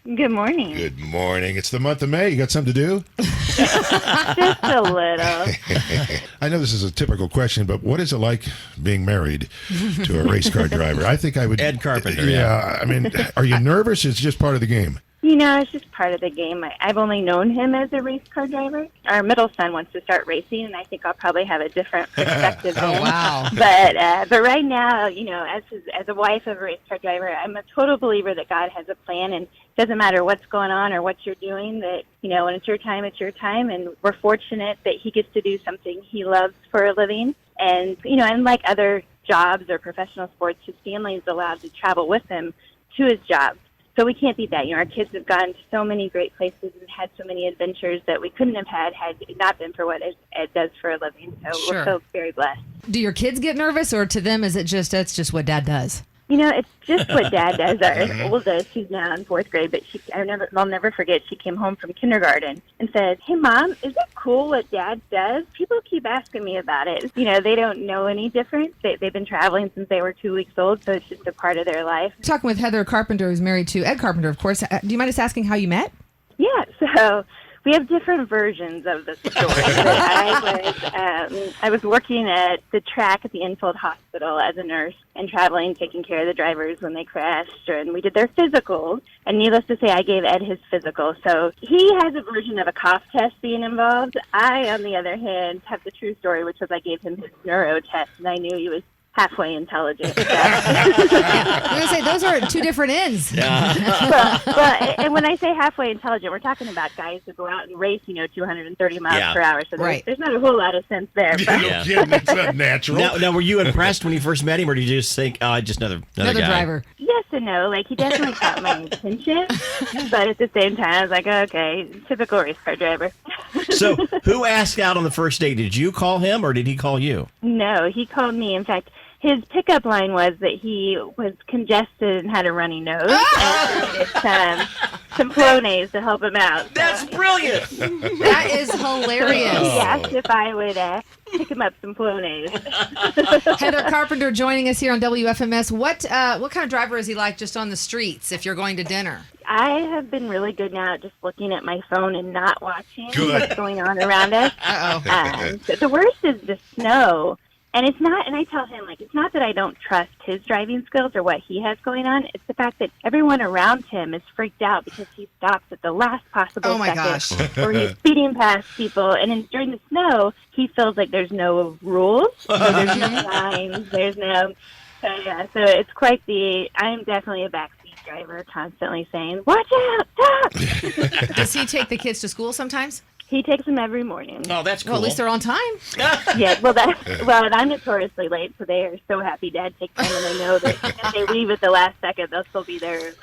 Good morning. Good morning. It's the month of May. You got something to do? Just a little. I know this is a typical question, but what is it like being married to a race car driver? I think I would. Ed Carpenter, Yeah. I mean, are you nervous? It's just part of the game. It's just part of the game. I've only known him as a race car driver. Our middle son wants to start racing, and I think I'll probably have a different perspective then. Oh, wow. But right now, as a wife of a race car driver, I'm a total believer that God has a plan, and it doesn't matter what's going on or what you're doing, that, when it's your time, and we're fortunate that he gets to do something he loves for a living. And, unlike other jobs or professional sports, his family is allowed to travel with him to his job. So we can't beat that. Our kids have gone to so many great places and had so many adventures that we couldn't have had it not been for what Ed does for a living. So Sure. We're so very blessed. Do your kids get nervous, or to them is it that's just what Dad does? It's just what Dad does. Our oldest, she's now in fourth grade, but I'll never forget, she came home from kindergarten and said, "Hey, Mom, is it cool what Dad does? People keep asking me about it." They don't know any different. They've been traveling since they were 2 weeks old, so it's just a part of their life. Talking with Heather Carpenter, who's married to Ed Carpenter, of course. Do you mind us asking how you met? Yeah, so we have different versions of the story. But I was working at the track at the Enfield Hospital as a nurse and traveling, taking care of the drivers when they crashed, and we did their physical. And needless to say, I gave Ed his physical. So he has a version of a cough test being involved. I, on the other hand, have the true story, which was I gave him his neuro test, and I knew he was halfway intelligent. So. I'm going to say, those are two different ends. Well, and when I say halfway intelligent, we're talking about guys who go out and race, 230 miles per hour. So there's not a whole lot of sense there. But. No kidding. That's not natural. Now, were you impressed when you first met him, or did you just think, just another guy? driver? Yes and no. He definitely caught my attention. But at the same time, I was like, okay, typical race car driver. So who asked out on the first date? Did you call him, or did he call you? No, he called me. In fact, his pickup line was that he was congested and had a runny nose. And some Flonase to help him out. So. That's brilliant. That is hilarious. He asked if I would pick him up some Flonase. Heather Carpenter joining us here on WFMS. What kind of driver is he like just on the streets if you're going to dinner? I have been really good now at just looking at my phone and not watching what's going on around us. So the worst is the snow. And it's not, and I tell him, it's not that I don't trust his driving skills or what he has going on. It's the fact that everyone around him is freaked out because he stops at the last possible second. Or he's speeding past people. And during the snow, he feels like there's no rules. So there's no signs. There's no, so it's quite I'm definitely a backseat driver, constantly saying, "Watch out, stop." Does he take the kids to school sometimes? He takes them every morning. Oh, that's cool. Well, at least they're on time. Yeah, and I'm notoriously late, so they are so happy Dad takes them, and they know that if they leave at the last second, they'll still be there